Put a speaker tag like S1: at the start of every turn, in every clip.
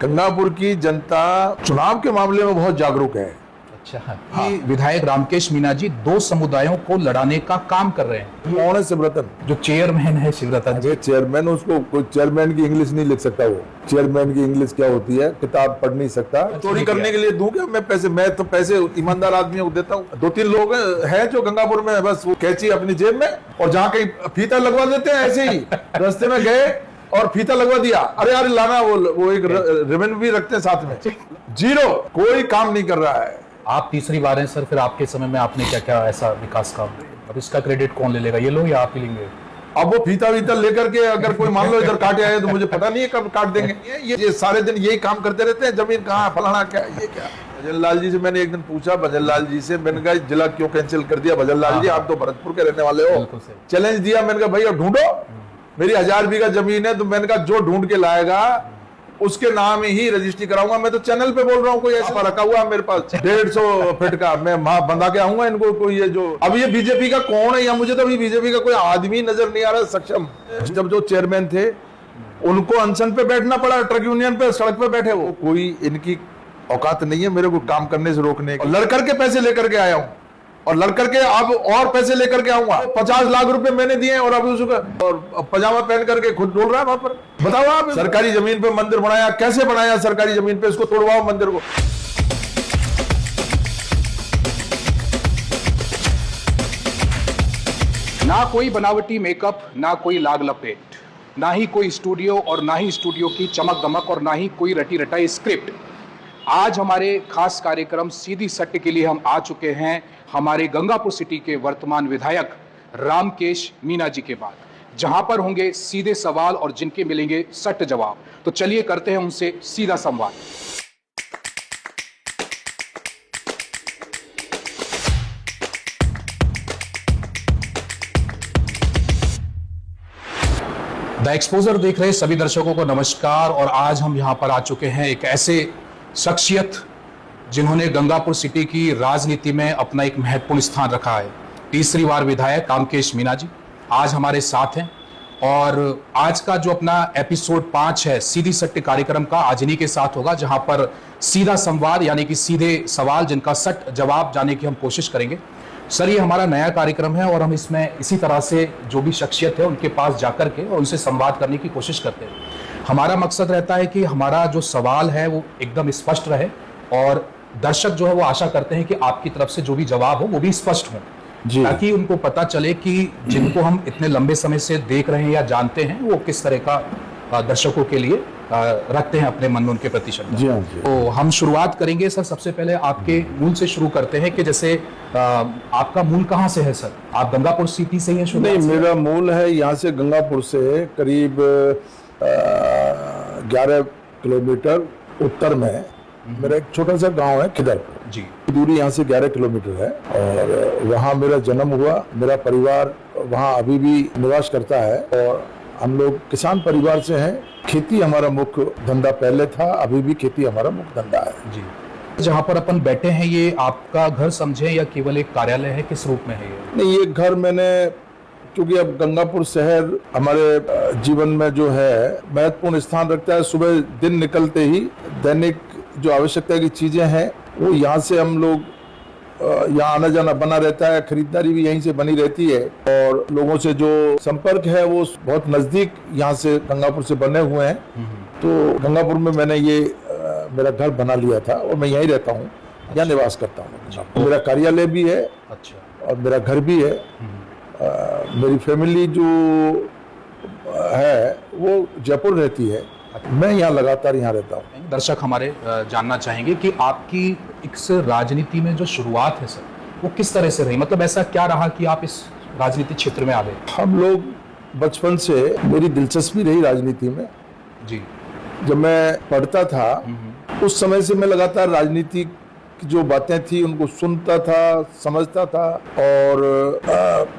S1: गंगापुर की जनता चुनाव के मामले में बहुत जागरूक है।
S2: अच्छा, हाँ। विधायक रामकेश मीणा जी दो समुदायों को लड़ाने का काम कर रहे हैं।
S1: कौन है शिवरतन?
S2: जो चेयरमैन है शिवरतन जी।
S1: चेयरमैन, उसको कोई चेयरमैन की इंग्लिश नहीं लिख सकता। वो चेयरमैन की इंग्लिश क्या होती है, किताब पढ़ नहीं सकता। चोरी करने के लिए दूं क्या मैं पैसे? मैं तो पैसे ईमानदार आदमियों को देता हूँ। 2-3 लोग हैं जो गंगापुर में बस वो कैंची अपनी जेब में और जहाँ कहीं फीता लगवा देते हैं, ऐसे ही रास्ते में गए और फीता लगवा दिया, अरे यार लाना, वो एक रिबन भी रखते हैं साथ में। जीरो, कोई काम नहीं कर रहा है।
S2: आप तीसरी बार हैं सर, फिर आपके समय में आपने क्या क्या ऐसा विकास काम, अब इसका क्रेडिट कौन ले लेगा, ये लोग या आप ही लेंगे?
S1: अब वो फीता वीता लेकर के अगर कोई मान लो इधर काटे आए तो मुझे पता नहीं है कब काट देंगे। ये सारे दिन यही काम करते रहते हैं, जमीन कहाँ, फलाना क्या, ये क्या। भजन लाल जी से मैंने एक दिन पूछा, भजन लाल जी से, मैंने कहा जिला क्यों कैंसिल कर दिया? भजन लाल जी आप तो भरतपुर के रहने वाले हो, चैलेंज दिया। मैंने कहा भैया ढूंढो, मेरी 1000 बीघा जमीन है, तो मैंने कहा जो ढूंढ के लाएगा उसके नाम ही रजिस्ट्री कराऊंगा। मैं तो चैनल पे बोल रहा हूँ, कोई ऐसा रखा हुआ मेरे पास 150 फीट का, मैं वहां बंधा के आऊंगा इनको। कोई ये जो अब ये बीजेपी का कौन है, या मुझे तो अभी बीजेपी का कोई आदमी नजर नहीं आ रहा सक्षम। जब जो चेयरमैन थे उनको अनशन पे बैठना पड़ा, ट्रक यूनियन पे सड़क पे बैठे, वो कोई इनकी औकात नहीं है मेरे को काम करने से रोकने की। लड़कर के पैसे लेकर के आया हूँ और लड़कर के अब और पैसे लेकर के आऊंगा। 50 लाख रुपए मैंने दिए और अब उसको और पजामा पहन करके खुद डोल रहा है वहां पर। बताओ आप, सरकारी जमीन पे मंदिर बनाया, कैसे बनाया सरकारी जमीन पे? इसको तोड़वाओ मंदिर को।
S2: ना कोई बनावटी मेकअप, ना कोई लाग लपेट, ना ही कोई स्टूडियो और ना ही स्टूडियो की चमक दमक और ना ही कोई रटी रटाई स्क्रिप्ट। आज हमारे खास कार्यक्रम सीधी सट्टे के लिए हम आ चुके हैं हमारे गंगापुर सिटी के वर्तमान विधायक रामकेश मीणा जी के बाद, जहां पर होंगे सीधे सवाल और जिनके मिलेंगे सट्ट जवाब। तो चलिए करते हैं उनसे सीधा संवाद। द एक्सपोजर देख रहे सभी दर्शकों को नमस्कार। और आज हम यहां पर आ चुके हैं एक ऐसे शख्सियत जिन्होंने गंगापुर सिटी की राजनीति में अपना एक महत्वपूर्ण स्थान रखा है। तीसरी बार विधायक रामकेश मीणा जी आज हमारे साथ हैं और आज का जो अपना एपिसोड 5 है सीधी सट्टे कार्यक्रम का, आज इन्हीं के साथ होगा, जहां पर सीधा संवाद यानी कि सीधे सवाल जिनका सट जवाब जाने की हम कोशिश करेंगे। सर, ये हमारा नया कार्यक्रम है और हम इसमें इसी तरह से जो भी शख्सियत है उनके पास जाकर के और उनसे संवाद करने की कोशिश करते हैं। हमारा मकसद रहता है कि हमारा जो सवाल है वो एकदम स्पष्ट रहे और दर्शक जो है वो आशा करते हैं कि आपकी तरफ से जो भी जवाब हो वो भी स्पष्ट हो, ताकि उनको पता चले कि जिनको हम इतने लंबे समय से देख रहे हैं या जानते हैं वो किस तरह का दर्शकों के लिए रखते हैं अपने मन में उनके प्रति श्रद्धा। तो हम शुरुआत करेंगे सर, सबसे पहले आपके मूल से शुरू करते हैं कि जैसे आपका मूल कहाँ से है सर? आप गंगापुर सिटी से ही हैं?
S1: नहीं, मेरा मूल है यहाँ से गंगापुर से करीब 11 किलोमीटर उत्तर में मेरा एक छोटा सा गांव है खिदरपुर जी। दूरी यहाँ से 11 किलोमीटर है और वहाँ मेरा जन्म हुआ। मेरा परिवार वहाँ अभी भी निवास करता है और हम लोग किसान परिवार से हैं। खेती हमारा मुख्य धंधा पहले था, अभी भी खेती हमारा मुख्य धंधा है जी।
S2: जहाँ पर अपन बैठे हैं ये आपका घर समझे या केवल एक कार्यालय है, किस रूप में है ये?
S1: नहीं, ये घर मैंने, क्योंकि अब गंगापुर शहर हमारे जीवन में जो है महत्वपूर्ण स्थान रखता है। सुबह दिन निकलते ही दैनिक जो आवश्यकता की चीजें हैं वो यहाँ से हम लोग यहाँ आना जाना बना रहता है, खरीदारी भी यहीं से बनी रहती है और लोगों से जो संपर्क है वो बहुत नजदीक यहाँ से गंगापुर से बने हुए हैं। तो गंगापुर में मैंने ये मेरा घर बना लिया था और मैं यहीं रहता हूँ, यहाँ निवास करता हूँ। मेरा कार्यालय भी है और मेरा घर भी है। मेरी फैमिली जो है वो जयपुर रहती है, मैं यहाँ लगातार यहाँ रहता हूँ।
S2: दर्शक हमारे जानना चाहेंगे कि आपकी इस राजनीति में जो शुरुआत है सर वो किस तरह से रही, मतलब ऐसा क्या रहा कि आप इस राजनीति क्षेत्र में आ गए?
S1: हम लोग बचपन से, मेरी दिलचस्पी रही राजनीति में
S2: जी।
S1: जब मैं पढ़ता था उस समय से मैं लगातार राजनीति की जो बातें थी उनको सुनता था, समझता था और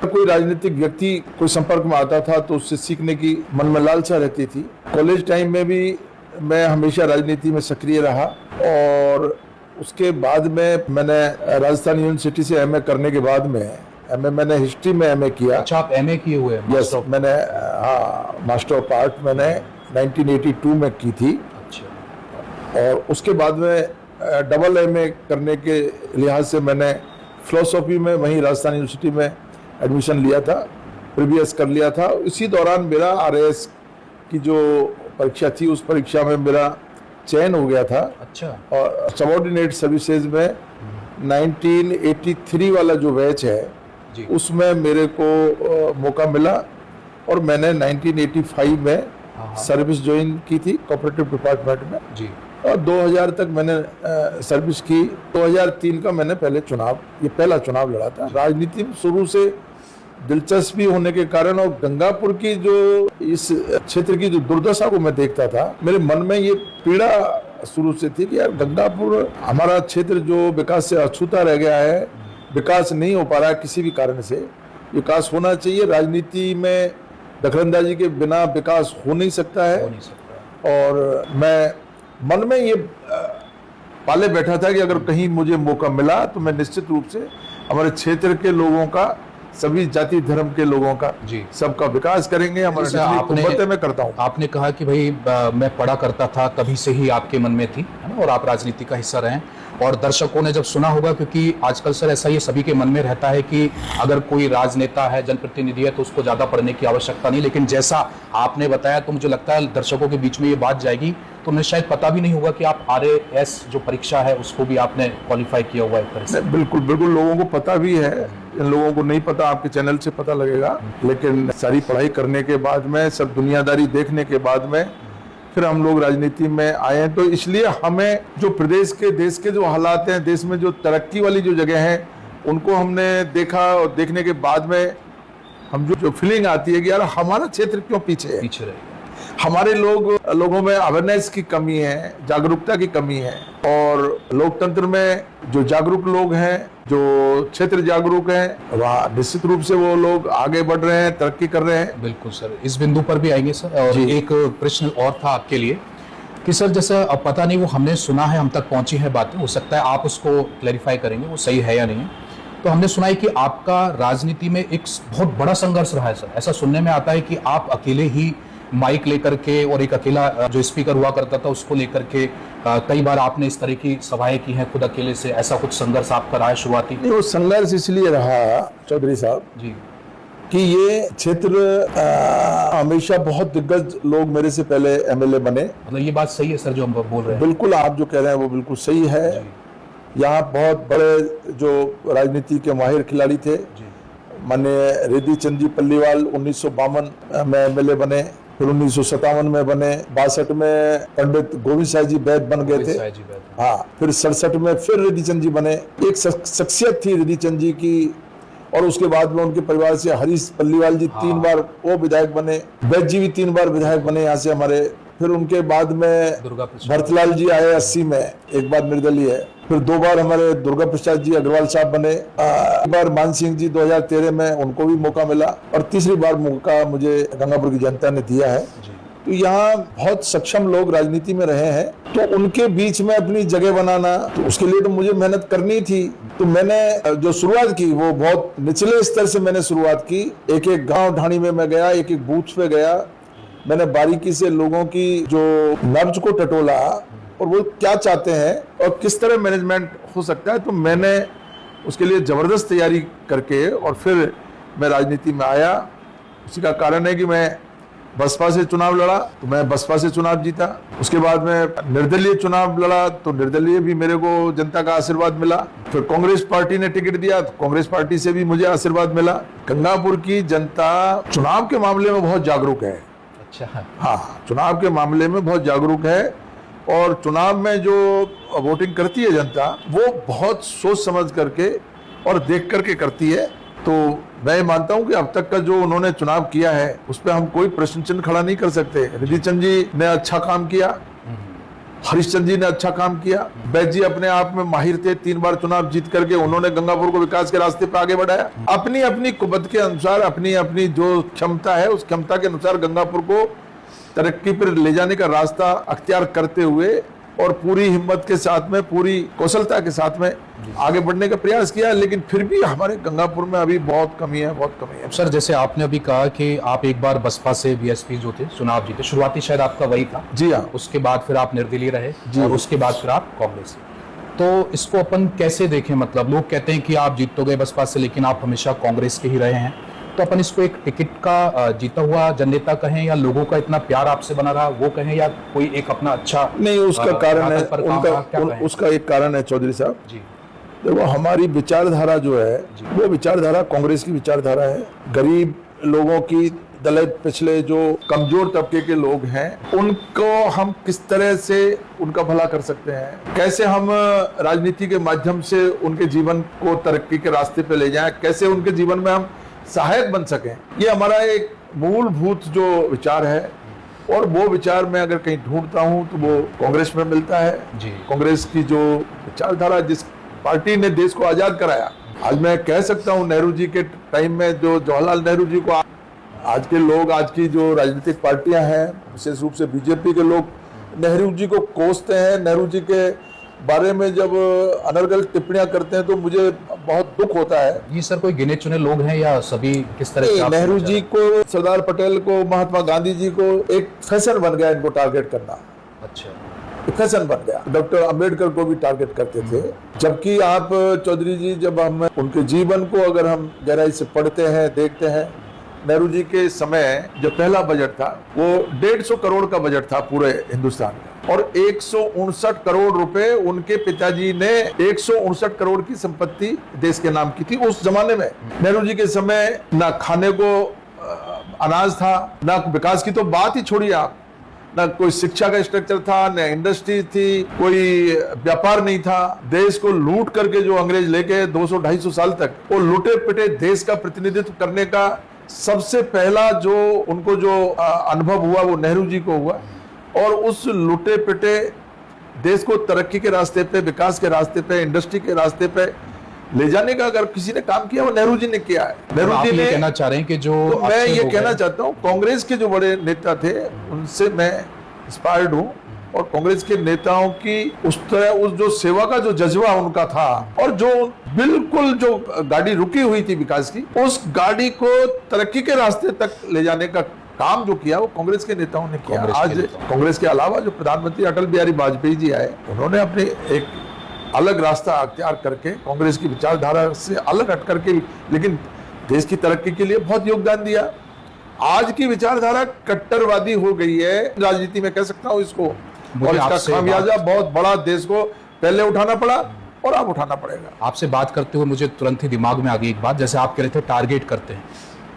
S1: कोई राजनीतिक व्यक्ति कोई संपर्क में आता था तो उससे सीखने की मन में लालसा रहती थी। कॉलेज टाइम में भी मैं हमेशा राजनीति में सक्रिय रहा और उसके बाद में मैंने राजस्थान यूनिवर्सिटी से एमए करने के बाद में एमए मैंने हिस्ट्री में एमए किया।
S2: अच्छा, आप एमए किए हुए हैं?
S1: यस, मैंने मास्टर ऑफ आर्ट मैंने 1982 में की थी। और उसके बाद में डबल एमए करने के लिहाज से मैंने फिलोसॉफी में वहीं राजस्थान यूनिवर्सिटी में एडमिशन लिया था, प्रीवियस कर लिया था। इसी दौरान मेरा आरएएस की जो परीक्षा थी उस परीक्षा में मेरा चयन हो गया था।
S2: अच्छा।
S1: और सबऑर्डिनेट सर्विसेज में 1983 वाला जो बैच है
S2: जी।
S1: उसमें मेरे को मौका मिला और मैंने 1985 में सर्विस ज्वाइन की थी कोऑपरेटिव डिपार्टमेंट में
S2: जी।
S1: और 2000 तक मैंने सर्विस की। 2003 का मैंने ये पहला चुनाव लड़ा था। राजनीति में शुरू से दिलचस्पी होने के कारण और गंगापुर की जो इस क्षेत्र की जो दुर्दशा को मैं देखता था, मेरे मन में ये पीड़ा शुरू से थी कि यार गंगापुर हमारा क्षेत्र जो विकास से अछूता रह गया है, विकास नहीं हो पा रहा है किसी भी कारण से। विकास होना चाहिए, राजनीति में दखलंदाजी के बिना विकास हो नहीं सकता है। और मैं मन में ये पाले बैठा था कि अगर कहीं मुझे मौका मिला तो मैं निश्चित रूप से हमारे क्षेत्र के लोगों का, सभी जाति धर्म के लोगों का, सबका विकास करेंगे। हमारे मैं करता हूँ।
S2: आपने कहा कि भाई मैं पढ़ा करता था, तभी से ही आपके मन में थी, है ना, और आप राजनीति का हिस्सा रहे और दर्शकों ने जब सुना होगा, क्योंकि आजकल सर ऐसा ये सभी के मन में रहता है कि अगर कोई राजनेता है, जनप्रतिनिधि है, तो उसको ज्यादा पढ़ने की आवश्यकता नहीं, लेकिन जैसा आपने बताया तो मुझे लगता है दर्शकों के बीच में ये बात जाएगी तो उन्हें शायद पता भी नहीं होगा कि आप आरएएस जो परीक्षा है उसको भी आपने क्वालिफाई किया हुआ है।
S1: बिल्कुल बिल्कुल, लोगों को पता भी है, इन लोगों को नहीं पता, आपके चैनल से पता लगेगा। लेकिन सारी पढ़ाई करने के बाद में, सब दुनियादारी देखने के बाद में फिर हम लोग राजनीति में आए हैं। तो इसलिए हमें जो प्रदेश के, देश के जो हालात हैं, देश में जो तरक्की वाली जो जगह हैं, उनको हमने देखा और देखने के बाद में हम जो फीलिंग आती है कि यार हमारा क्षेत्र क्यों पीछे है, हमारे लोगों में अवेयरनेस की कमी है, जागरूकता की कमी है। और लोकतंत्र में जो जागरूक लोग हैं, जो क्षेत्र जागरूक हैं, वहाँ निश्चित रूप से वो लोग आगे बढ़ रहे हैं, तरक्की कर रहे हैं।
S2: बिल्कुल सर, इस बिंदु पर भी आएंगे सर। और एक प्रश्न और था आपके लिए कि सर, जैसा अब पता नहीं वो हमने सुना है, हम तक पहुंची है बातें, हो सकता है आप उसको क्लैरिफाई करेंगे वो सही है या नहीं है। तो हमने सुना है कि आपका राजनीति में एक बहुत बड़ा संघर्ष रहा है सर। ऐसा सुनने में आता है कि आप अकेले ही माइक लेकर के और एक अकेला जो स्पीकर हुआ करता था उसको लेकर के कई बार आपने इस तरह की सभाएं की हैं खुद अकेले से। ऐसा कुछ संघर्ष आपका रहा है शुरुआती?
S1: नहीं, वो संघर्ष इसलिए रहा चौधरी साहब
S2: जी
S1: कि ये क्षेत्र हमेशा बहुत दिग्गज लोग मेरे से पहले एमएलए बने।
S2: मतलब ये बात सही है सर जो हम बोल रहे हैं?
S1: बिल्कुल, आप जो कह रहे हैं वो बिल्कुल सही है। यहाँ बहुत बड़े जो राजनीति के माहिर खिलाड़ी थे, माननीय रिद्धि चंद जी पल्लीवाल 1952 में एमएलए बने, फिर 1957 में बने, 62 में पंडित गोविंद साई जी बैद बन गए थे, हाँ, फिर 67 में फिर रिद्धि चंद जी बने। एक शख्सियत थी रिद्धि चंद जी की। और उसके बाद में उनके परिवार से हरीश पल्लीवाल जी 3 बार वो विधायक बने, बैद जी भी 3 बार विधायक बने यहाँ से हमारे। फिर उनके बाद में भरतलाल जी आए 80 में, एक बार निर्दलीय है। फिर 2 बार हमारे दुर्गा प्रसाद जी अग्रवाल साहब बने। एक बार मान सिंह जी 2013 में, उनको भी मौका मिला। और तीसरी बार मौका मुझे गंगापुर की जनता ने दिया है। तो यहाँ बहुत सक्षम लोग राजनीति में रहे हैं, तो उनके बीच में अपनी जगह बनाना, तो उसके लिए तो मुझे मेहनत करनी थी। तो मैंने जो शुरुआत की वो बहुत निचले स्तर से मैंने शुरुआत की। एक एक गांव ढाणी में मैं गया, एक एक बूथ पे गया, मैंने बारीकी से लोगों की जो नब्ज को टटोला और वो क्या चाहते हैं और किस तरह मैनेजमेंट हो सकता है। तो मैंने उसके लिए ज़बरदस्त तैयारी करके और फिर मैं राजनीति में आया। उसी का कारण है कि मैं बसपा से चुनाव लड़ा, तो मैं बसपा से चुनाव जीता। उसके बाद में निर्दलीय चुनाव लड़ा, तो निर्दलीय भी मेरे को जनता का आशीर्वाद मिला। फिर कांग्रेस पार्टी ने टिकट दिया, तो कांग्रेस पार्टी से भी मुझे आशीर्वाद मिला। गंगापुर की जनता चुनाव के मामले में बहुत जागरूक है।
S2: अच्छा,
S1: हाँ, चुनाव के मामले में बहुत जागरूक है। और चुनाव में जो वोटिंग करती है जनता, वो बहुत सोच समझ करके और देख करके करती है। तो मैं मानता हूं कि अब तक का जो उन्होंने चुनाव किया है उस पर हम कोई प्रश्न चिन्ह खड़ा नहीं कर सकते। रिद्धि चंद जी ने अच्छा काम किया, हरीश चंद जी ने अच्छा काम किया, बैद जी अपने आप में माहिर थे, 3 बार चुनाव जीत करके उन्होंने गंगापुर को विकास के रास्ते पर आगे बढ़ाया। अपनी अपनी कुवत के अनुसार, अपनी अपनी जो क्षमता है उस क्षमता के अनुसार गंगापुर को तरक्की पर ले जाने का रास्ता अख्तियार करते हुए और पूरी हिम्मत के साथ में, पूरी कौशलता के साथ में आगे बढ़ने का प्रयास किया, लेकिन फिर भी हमारे गंगापुर में अभी बहुत कमी है, बहुत कमी है।
S2: सर, जैसे आपने अभी कहा कि आप एक बार बसपा से बीएसपी जो थे चुनाव जीते, शुरुआती शायद आपका वही था।
S1: जी हाँ।
S2: उसके बाद फिर आप निर्दलीय रहे और उसके बाद फिर आप कांग्रेस। तो इसको अपन कैसे देखें? मतलब लोग कहते हैं कि आप जीत तो गए बसपा से, लेकिन आप हमेशा कांग्रेस के ही रहे हैं। तो अपन इसको एक टिकट का जीता हुआ जननेता कहें, या लोगों का इतना प्यार आपसे बना रहा वो कहें, या कोई एक अपना अच्छा
S1: नहीं, उसका कारण है, उसका एक कारण है चौधरी साहब
S2: जी।
S1: देखो, हमारी विचारधारा जो है वो विचारधारा कांग्रेस की विचारधारा है। गरीब लोगों की, दलित, पिछले जो कमजोर तबके के लोग हैं, उनको हम किस तरह से उनका भला कर सकते हैं, कैसे हम राजनीति के माध्यम से उनके जीवन को तरक्की के रास्ते पे ले जाएं, कैसे उनके जीवन में हम सहायक बन सकें, ये हमारा एक मूलभूत जो विचार है। और वो विचार मैं अगर कहीं ढूंढता हूं तो वो कांग्रेस में मिलता है
S2: जी।
S1: कांग्रेस की जो विचारधारा, जिस पार्टी ने देश को आजाद कराया, आज मैं कह सकता हूं नेहरू जी के टाइम में जो जवाहरलाल नेहरू जी को आज के लोग, आज की जो राजनीतिक पार्टियां हैं, विशेष रूप से बीजेपी के लोग नेहरू जी को कोसते हैं, नेहरू जी के बारे में जब अनर्गल टिप्पणियां करते हैं तो मुझे बहुत दुख होता है।
S2: ये सर कोई गिने चुने लोग हैं या सभी किस तरह से?
S1: नेहरू जी को, सरदार पटेल को, महात्मा गांधी जी को एक फैशन बन गया इनको टारगेट करना।
S2: अच्छा,
S1: फैशन बन गया। डॉक्टर अंबेडकर को भी टारगेट करते थे, जबकि आप चौधरी जी, जब हम उनके जीवन को अगर हम गहराई से पढ़ते हैं, देखते हैं, नेहरू जी के समय जो पहला बजट था वो 150 करोड़ का बजट था पूरे हिंदुस्तान का, और 159 करोड़ रुपए उनके पिताजी ने, 159 करोड़ की संपत्ति देश के नाम की थी उस जमाने में। नेहरू जी के समय ना खाने को अनाज था, ना विकास की तो बात ही छोड़िए आप, ना कोई शिक्षा का स्ट्रक्चर था, ना इंडस्ट्री थी, कोई व्यापार नहीं था। देश को लूट करके जो अंग्रेज लेके 200-250 साल तक वो लूटे पिटे देश का प्रतिनिधित्व करने का सबसे पहला जो उनको जो अनुभव हुआ वो नेहरू जी को हुआ। और उस लूटे पिटे देश को तरक्की के रास्ते पे, विकास के रास्ते पे, इंडस्ट्री के रास्ते पे ले जाने का अगर किसी ने काम किया वो नेहरू जी ने किया है। नेहरू जी ने
S2: कहना चाह रहे हैं कि जो
S1: तो मैं ये कहना चाहता हूँ, कांग्रेस के जो बड़े नेता थे उनसे मैं इंस्पायर्ड हूँ, और कांग्रेस के नेताओं की उस तरह, उस जो सेवा का जो जज्बा उनका था, और जो बिल्कुल जो गाड़ी रुकी हुई थी विकास की, उस गाड़ी को तरक्की के रास्ते तक ले जाने का काम जो किया वो कांग्रेस के नेताओं ने किया। आज कांग्रेस के अलावा जो प्रधानमंत्री अटल बिहारी वाजपेयी जी आए, उन्होंने अपने एक अलग रास्ता अख्तियार करके कांग्रेस की विचारधारा से अलग हट करके, लेकिन देश की तरक्की के लिए बहुत योगदान दिया। आज की विचारधारा कट्टरवादी हो गई है राजनीति में, कह सकता हूं इसको, और इसका खामियाजा बहुत बड़ा देश को पहले उठाना पड़ा और अब उठाना पड़ेगा।
S2: आपसे बात करते हुए मुझे तुरंत ही दिमाग में आ गई एक बात, जैसे आप कह रहे थे टारगेट करते हैं,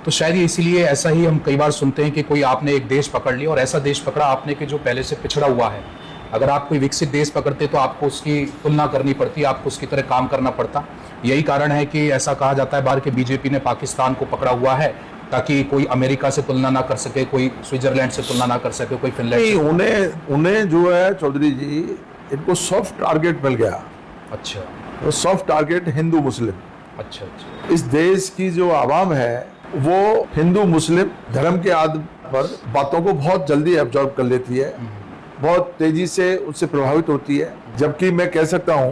S2: तो शायद इसीलिए ऐसा ही हम कई बार सुनते हैं कि कोई आपने एक देश पकड़ लिया, और ऐसा देश पकड़ा आपने कि जो पहले से पिछड़ा हुआ है। अगर आप कोई विकसित देश पकड़ते तो आपको उसकी तुलना करनी पड़ती, आपको उसकी तरह काम करना पड़ता। यही कारण है कि ऐसा कहा जाता है बाहर के बीजेपी ने पाकिस्तान को पकड़ा हुआ है ताकि कोई अमेरिका से तुलना ना कर सके, कोई स्विट्जरलैंड से तुलना ना कर सके, कोई फिनलैंड से।
S1: उन्हें जो है चौधरी जी, इनको सॉफ्ट टारगेट मिल गया।
S2: अच्छा,
S1: वो सॉफ्ट टारगेट हिंदू मुस्लिम।
S2: अच्छा अच्छा।
S1: इस देश की जो आवाम है वो हिंदू मुस्लिम धर्म के आधार पर बातों को बहुत जल्दी एब्जॉर्ब कर लेती है, बहुत तेजी से उससे प्रभावित होती है। जबकि मैं कह सकता हूं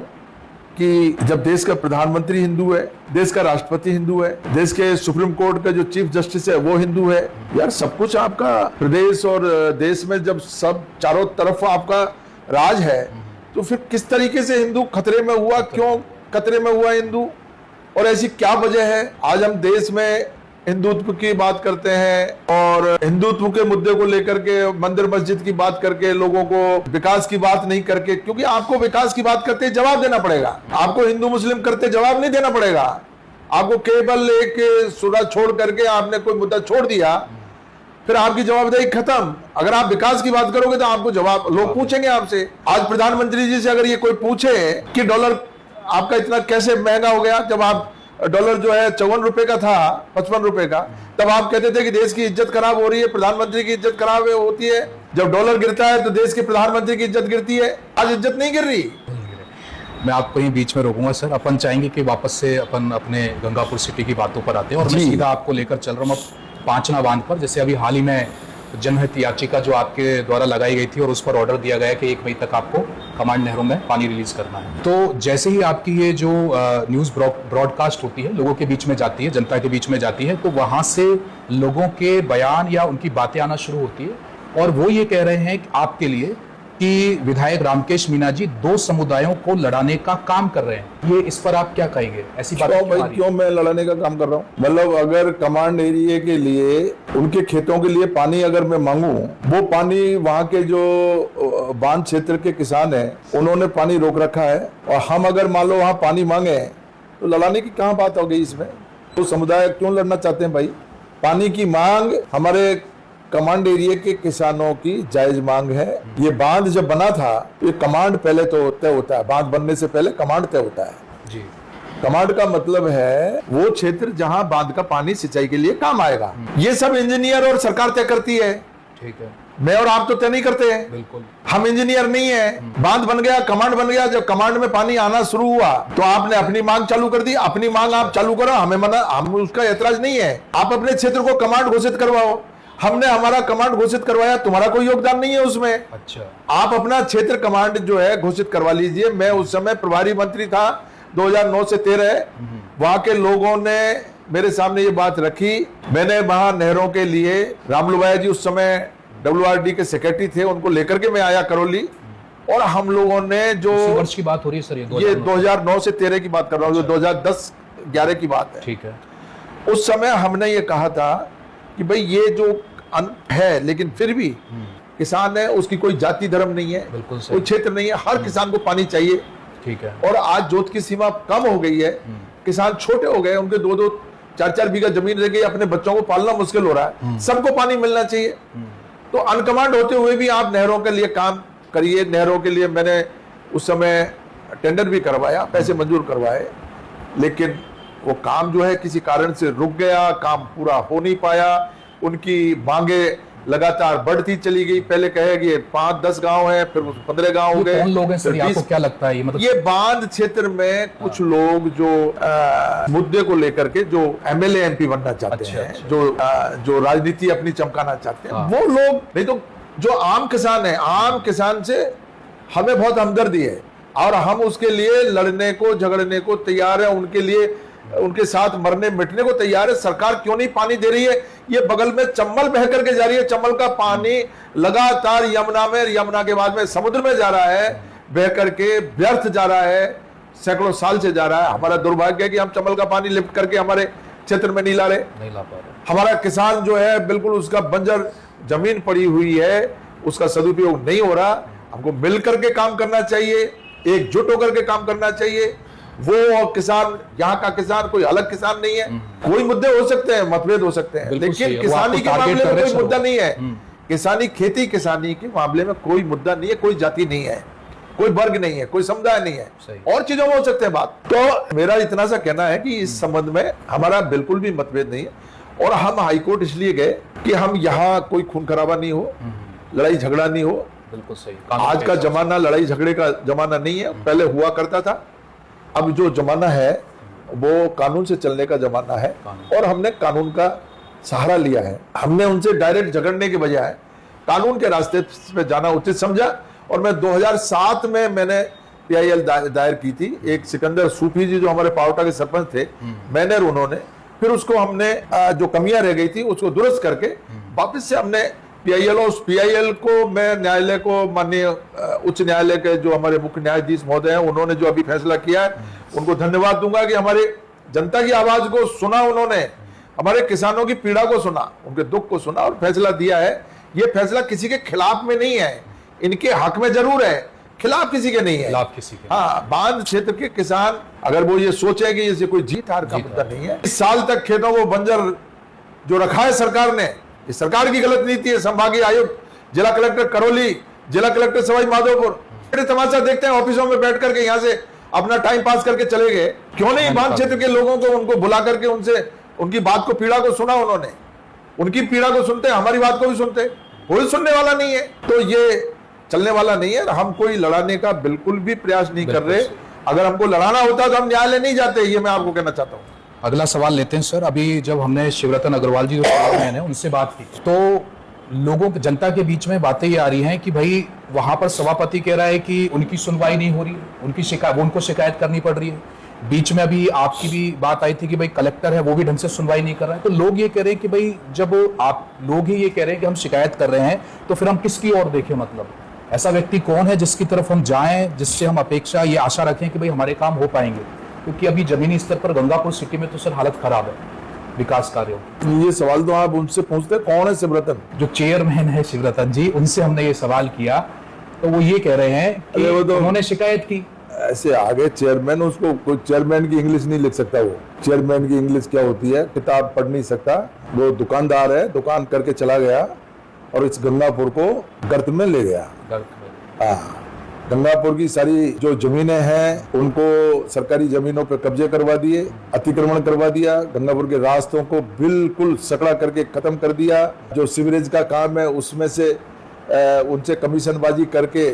S1: कि जब देश का प्रधानमंत्री हिंदू है, देश का राष्ट्रपति हिंदू है, देश के सुप्रीम कोर्ट का जो चीफ जस्टिस है वो हिंदू है, यार सब कुछ आपका प्रदेश और देश में जब सब चारों तरफ आपका राज है, तो फिर किस तरीके से हिंदू खतरे में हुआ, क्यों खतरे में हुआ हिंदू, और ऐसी क्या वजह है? आज हम देश में हिंदुत्व की बात करते हैं और हिंदुत्व के मुद्दे को लेकर के मंदिर मस्जिद की बात करके, लोगों को विकास की बात नहीं करके, क्योंकि आपको विकास की बात करते जवाब देना पड़ेगा, आपको हिंदू मुस्लिम करते जवाब नहीं देना पड़ेगा। आपको केवल एक सुरा छोड़ करके आपने कोई मुद्दा छोड़ दिया, फिर आपकी जवाबदेही खत्म। अगर आप विकास की बात करोगे तो आपको जवाब लोग पूछेंगे आपसे। आज प्रधानमंत्री जी से अगर ये कोई पूछे कि डॉलर आपका इतना कैसे महंगा हो गया, जब आप डॉलर जो है 54 रुपए का था, 55 रुपए का, तब आप कहते थे कि देश की इज्जत खराब हो रही है, प्रधानमंत्री की इज्जत खराब होती है। जब डॉलर गिरता है तो देश के प्रधानमंत्री की इज्जत गिरती है। आज इज्जत नहीं गिर रही।
S2: मैं आपको यहीं बीच में रोकूंगा सर, अपन चाहेंगे कि वापस से अपन अपने गंगापुर सिटी की बातों पर आते हैं, और मैं सीधा आपको लेकर चल रहा हूँ अब पांचना बांध पर। जैसे अभी हाल ही में जनहित याचिका जो आपके द्वारा लगाई गई थी और उस पर ऑर्डर दिया गया कि 1 मई तक आपको कमांड नहरों में पानी रिलीज करना है। तो जैसे ही आपकी ये जो न्यूज़ ब्रॉडकास्ट होती है, लोगों के बीच में जाती है, जनता के बीच में जाती है, तो वहाँ से लोगों के बयान या उनकी बातें आना शुरू होती है और वो ये कह रहे हैं कि आपके लिए कि विधायक रामकेश मीणा जी 2 समुदायों को लड़ाने का काम कर रहे हैं। ये इस पर आप क्या कहेंगे? ऐसी बात
S1: क्यों मैं लड़ाने का काम कर रहा हूँ? मतलब अगर कमांड एरिया के लिए उनके खेतों के लिए पानी अगर मैं मांगू, वो पानी वहाँ के जो बांध क्षेत्र के किसान हैं उन्होंने पानी रोक रखा है और हम अगर मान लो वहाँ पानी मांगे तो लड़ाने की कहाँ बात हो गई इसमें? तो समुदाय क्यों लड़ना चाहते हैं भाई? पानी की मांग हमारे कमांड एरिया के किसानों की जायज मांग है। ये बांध जब बना था, ये कमांड पहले तो तय होता है, बांध बनने से पहले कमांड तय होता है
S2: जी।
S1: कमांड का मतलब है वो क्षेत्र जहां बांध का पानी सिंचाई के लिए काम आएगा। ये सब इंजीनियर और सरकार तय करती है।
S2: ठीक है।
S1: मैं और आप तो तय नहीं करते हैं।
S2: बिल्कुल।
S1: हम इंजीनियर नहीं है। बांध बन गया, कमांड बन गया, जब कमांड में पानी आना शुरू हुआ तो आपने अपनी मांग चालू कर दी। अपनी मांग आप चालू करो, हमें मना, हम उसका ऐतराज नहीं है। आप अपने क्षेत्र को कमांड घोषित करवाओ, हमने हमारा कमांड घोषित करवाया, तुम्हारा कोई योगदान नहीं है उसमें।
S2: अच्छा।
S1: आप अपना क्षेत्र कमांड जो है घोषित करवा लीजिए। मैं उस समय प्रभारी मंत्री था 2009 से 13। वहां के लोगों ने मेरे सामने ये बात रखी। मैंने वहां नहरों के लिए रामलुबाया जी उस समय WRD के सेक्रेटरी थे, उनको लेकर के मैं आया करौली और हम लोगों ने जो
S2: वर्ष की बात हो रही है सर,
S1: ये 2009 से 13 की बात कर रहा हूँ, 2010-11 की बात है।
S2: ठीक है।
S1: उस समय हमने ये कहा था कि भाई ये जो है, लेकिन फिर भी किसान है, उसकी कोई जाति धर्म नहीं है,
S2: बिल्कुल सही।
S1: कोई क्षेत्र नहीं है, हर किसान को पानी चाहिए।
S2: ठीक है।
S1: और आज जोत की सीमा कम हो गई है, किसान छोटे हो गए, उनके 2-2, 4-4 बीघा जमीन रह गई, अपने बच्चों को पालना मुश्किल हो रहा है। सबको पानी मिलना चाहिए। तो अनकमांड होते हुए भी आप नहरों के लिए काम करिए। नहरों के लिए मैंने उस समय टेंडर भी करवाया, पैसे मंजूर करवाए, लेकिन वो काम जो है किसी कारण से रुक गया, काम पूरा हो नहीं पाया। उनकी मांगे लगातार बढ़ती चली गई। पहले कहे 5-10 गांव है, फिर 15 गांव हो गए।
S2: कौन लोग हैं सर, आपको क्या लगता है?
S1: ये बांध क्षेत्र में कुछ लोग जो मुद्दे को लेकर के जो MLA MP बनना चाहते हैं, जो राजनीति अपनी चमकाना चाहते हैं, वो लोग। नहीं तो जो आम किसान है, आम किसान से हमें बहुत हमदर्दी है और हम उसके लिए लड़ने को, झगड़ने को तैयार है, उनके लिए, उनके साथ मरने मिटने को तैयार है। सरकार क्यों नहीं पानी दे रही है? ये बगल में चंबल बह करके जा रही है, चंबल का पानी लगातार यमुना में, यमुना के बाद में समुद्र में जा रहा है, बह करके व्यर्थ जा रहा है, सैकड़ों साल से जा रहा है। हमारा दुर्भाग्य है कि हम चंबल का पानी लिफ्ट करके हमारे क्षेत्र में नहीं ला रहे। हमारा किसान जो है बिल्कुल उसका बंजर जमीन पड़ी हुई है, उसका सदुपयोग नहीं हो रहा। हमको मिल करके काम करना चाहिए, एकजुट होकर के काम करना चाहिए। वो किसान, यहाँ का किसान कोई अलग किसान नहीं है। कोई मुद्दे हो सकते हैं, मतभेद हो सकते हैं, लेकिन किसानी के मामले में कोई मुद्दा नहीं है। किसानी, खेती किसानी के मामले में कोई मुद्दा नहीं है, कोई जाति नहीं है, कोई वर्ग नहीं है, कोई समुदाय नहीं है। और चीजों में हो सकते हैं बात। तो मेरा इतना सा कहना है कि इस संबंध में हमारा बिल्कुल भी मतभेद नहीं है। और हम हाईकोर्ट इसलिए गए कि हम यहाँ कोई खून खराबा नहीं हो, लड़ाई झगड़ा नहीं हो।
S2: बिल्कुल सही।
S1: आज का जमाना लड़ाई झगड़े का जमाना नहीं है, पहले हुआ करता था। अब जो जमाना है वो कानून से चलने का जमाना है और हमने कानून का सहारा लिया है। हमने उनसे डायरेक्ट झगड़ने के बजाय कानून के रास्ते पे जाना उचित समझा। और मैं 2007 में मैंने PIL दायर की थी। एक सिकंदर सूफी जी जो हमारे पावटा के सरपंच थे, मैंने और उन्होंने, फिर उसको हमने जो कमियां रह गई थी उसको दुरुस्त करके वापस से हमने PIL, और उस PIL को मैं न्यायालय को, माननीय उच्च न्यायालय के जो हमारे मुख्य न्यायाधीश महोदय हैं, उन्होंने जो अभी फैसला किया है उनको धन्यवाद दूंगा कि हमारे जनता की आवाज को सुना उन्होंने, हमारे किसानों की पीड़ा को सुना, उनके दुख को सुना और फैसला दिया है। ये फैसला किसी के खिलाफ में नहीं है, इनके हक में जरूर है, खिलाफ किसी के नहीं है।
S2: खिलाफ किसी के।
S1: हाँ, बांध क्षेत्र के किसान अगर वो ये सोचे कि इसे कोई जीत हार का मुद्दा नहीं है। इस साल तक खेतों को बंजर जो रखा है सरकार ने, ये सरकार की गलत नीति है। संभागीय आयुक्त, जिला कलेक्टर करौली, जिला कलेक्टर सवाई माधोपुर तमाशा देखते हैं ऑफिसों में बैठ करके, यहाँ से अपना टाइम पास करके चले गए। क्यों नहीं बांध क्षेत्र के लोगों को, उनको बुला करके उनसे उनकी बात को, पीड़ा को सुना उन्होंने। उनकी पीड़ा को सुनते, हमारी बात को भी सुनते। कोई सुनने वाला नहीं है, तो ये चलने वाला नहीं है। हम कोई लड़ाने का बिल्कुल भी प्रयास नहीं कर रहे। अगर हमको लड़ाना होता तो हम न्यायालय नहीं जाते, ये मैं आपको कहना चाहता हूँ।
S2: अगला सवाल लेते हैं सर। अभी जब हमने शिवरतन अग्रवाल जी जो चेयरमैन है उनसे बात की, तो लोगों जनता के बीच में बातें ये आ रही हैं कि भाई वहां पर सभापति कह रहा है कि उनकी सुनवाई नहीं हो रही, उनकी शिकायत, उनको शिकायत करनी पड़ रही है। बीच में अभी आपकी भी बात आई थी कि भाई कलेक्टर है वो भी ढंग से सुनवाई नहीं कर रहा है। तो लोग ये कह रहे हैं कि भाई जब आप लोग ही ये कह रहे हैं कि हम शिकायत कर रहे हैं तो फिर हम किसकी ओर देखें? मतलब ऐसा व्यक्ति कौन है जिसकी तरफ हम जाएं, जिससे हम अपेक्षा ये आशा रखें कि भाई हमारे काम हो पाएंगे? क्योंकि अभी जमीनी स्तर पर गंगापुर सिटी में तो सर हालत खराब है विकास कार्यों की।
S1: ये सवाल तो आप उनसे पूछते, कौन है शिवरतन?
S2: जो चेयरमैन है शिवरतन जी, उनसे हमने ये सवाल किया तो वो ये कह रहे हैं कि उन्होंने शिकायत की।
S1: ऐसे आगे चेयरमैन, उसको कोई चेयरमैन की इंग्लिश नहीं लिख सकता। वो चेयरमैन की इंग्लिश क्या होती है, किताब पढ़ नहीं सकता। वो दुकानदार है, दुकान करके चला गया और इस गंगापुर को गर्त में ले गया। हाँ, गंगापुर की सारी जो जमीनें हैं उनको सरकारी जमीनों पर कब्जे करवा दिए, अतिक्रमण करवा दिया, गंगापुर के रास्तों को बिल्कुल सकड़ा करके खत्म कर दिया। जो सीवरेज का काम है उसमें से उनसे कमीशनबाजी करके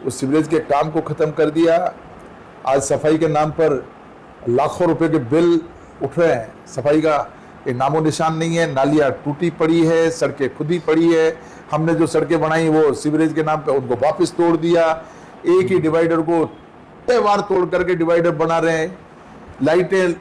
S1: उस सीवरेज के काम को खत्म कर दिया। आज सफाई के नाम पर लाखों रुपए के बिल उठ रहे हैं, सफाई का एक नामो निशान नहीं है। नालियां टूटी पड़ी है, सड़कें खुदी पड़ी है। हमने जो सड़कें बनाई वो सीवरेज के नाम पे उनको वापस तोड़ दिया। एक ही डिवाइडर को त्योहार तोड़ करके डिवाइडर बना रहे हैं। लाइटें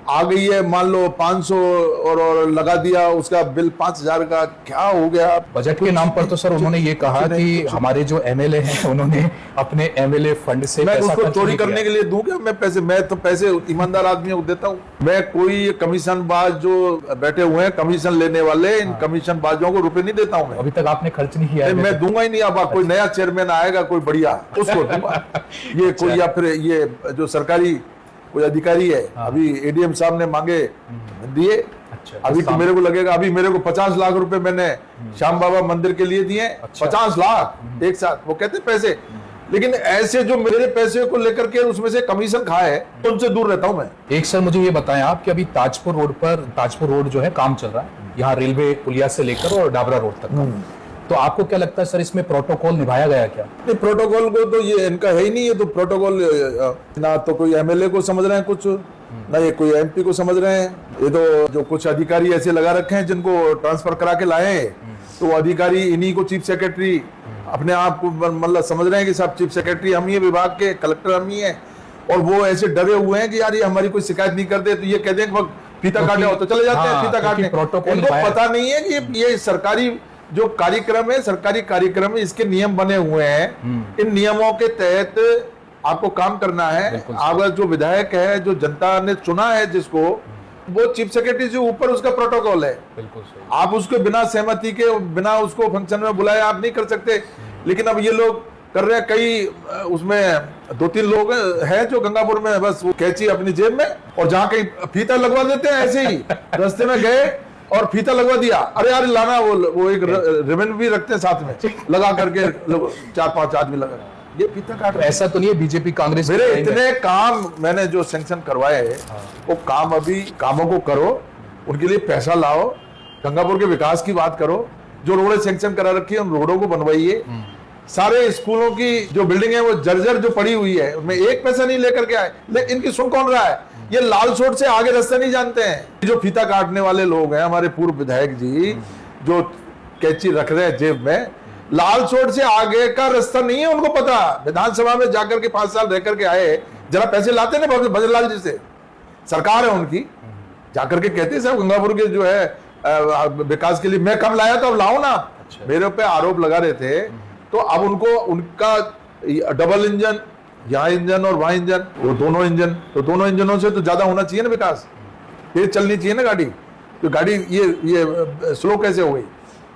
S1: आ गई है, मान लो 500 और लगा दिया, उसका बिल 5000 का। क्या हो गया?
S2: बजट के नाम पर तो सर उन्होंने ये कहा कि हमारे जो एमएलए हैं उन्होंने अपने एमएलए फंड से
S1: मैं
S2: पैसा
S1: उसको
S2: खर्च
S1: चोरी
S2: नहीं
S1: करने
S2: किया।
S1: के लिए दूं क्या मैं पैसे? मैं तो पैसे ईमानदार आदमियों को देता हूं। मैं कोई कमीशन बाज जो बैठे हुए हैं कमीशन लेने वाले, इन कमीशन बाजों को रुपए नहीं देता हूं मैं।
S2: अभी तक आपने खर्च नहीं किया है।
S1: मैं दूंगा ही नहीं। अब कोई नया चेयरमैन आएगा कोई बढ़िया, उसको दूंगा। ये कोई या फिर ये जो सरकारी कोई अधिकारी है, अभी एडीएम साहब ने मांगे दिए। अभी तो मेरे को लगेगा, अभी मेरे को 50 लाख रुपए मैंने श्याम बाबा मंदिर के लिए दिए। 50 लाख एक साथ। वो कहते पैसे, लेकिन ऐसे जो मेरे पैसे को लेकर के उसमें से कमीशन खाए तो उनसे दूर रहता हूं मैं।
S2: एक सर मुझे ये बताएं आप कि अभी ताजपुर रोड जो है काम चल रहा है, यहाँ रेलवे पुलिया से लेकर और डाबरा रोड तक का। तो आपको क्या लगता है सर इसमें प्रोटोकॉल निभाया गया क्या?
S1: नहीं, प्रोटोकॉल को तो ये इनका है ही नहीं। ये तो प्रोटोकॉल ना तो कोई एमएलए को समझ रहे हैं कुछ, ना ये कोई एमपी को समझ रहे हैं। ये तो जो कुछ अधिकारी ऐसे लगा रखे हैं जिनको ट्रांसफर करा के लाए हैं, तो वो अधिकारी इन्हीं को चीफ सेक्रेटरी अपने आप को मतलब समझ रहे हैं कि साहब चीफ सेक्रेटरी हम ही है, विभाग के कलेक्टर हम ही है। और वो ऐसे डरे हुए हैं कि यार ये हमारी कोई शिकायत नहीं करते तो ये कह दें कि फीता काटे हो तो चले जाते हैं फीता काटने। इनको पता नहीं है कि ये सरकारी जो कार्यक्रम है, सरकारी कार्यक्रम है, इसके नियम बने हुए हैं। इन नियमों के तहत आपको काम करना है। अगर जो विधायक है, जो जनता ने चुना है जिसको, वो चीफ सेक्रेटरी से ऊपर उसका प्रोटोकॉल है।
S2: बिल्कुल सही।
S1: आप उसके बिना सहमति के, बिना उसको फंक्शन में बुलाए आप नहीं कर सकते। लेकिन अब ये लोग कर रहे हैं। कई उसमें 2-3 लोग हैं जो गंगापुर में बस वो कैंची अपनी जेब में और जहां कहीं फीता लगवा देते हैं, ऐसे ही रास्ते में गए और फीता लगवा दिया। अरे यार लाना, वो एक रिबन भी रखते हैं साथ में लगा करके, 4-5 आदमी लगा, ये फीता काट।
S2: ऐसा तो नहीं है बीजेपी कांग्रेस
S1: मेरे इतने काम मैंने जो सैंक्शन करवाए वो काम, अभी कामों को करो, उनके लिए पैसा लाओ, गंगापुर के विकास की बात करो। जो रोडें सैंक्शन करा रखी है उन रोडों को बनवाइए। सारे स्कूलों की जो बिल्डिंग है वो जर्जर जो पड़ी हुई है, उनमें एक पैसा नहीं लेकर के आए। लेकिन इनकी सुन कौन रहा है? ये लाल सोट से आगे रास्ता नहीं जानते हैं। जो फीता काटने वाले लोग हैं, हमारे पूर्व विधायक जी जो कैंची रख रहे हैं जेब में, लाल सोट से आगे का रास्ता नहीं है उनको पता। विधानसभा में जाकर के 5 साल रह करके आए, जरा पैसे लाते ना भजनलाल जी से, सरकार है उनकी, जाकर के कहते हैं साहब गंगापुर के जो है विकास के लिए मैं कम लाया तो अब लाओ ना। मेरे पे आरोप लगा रहे थे, तो अब उनको उनका डबल इंजन, यहाँ इंजन और वहां इंजन, वो दोनों इंजन, तो दोनों इंजनों से तो ज्यादा होना चाहिए ना विकास। ये चलनी चाहिए ना गाड़ी। तो गाड़ी ये स्लो कैसे हो गई?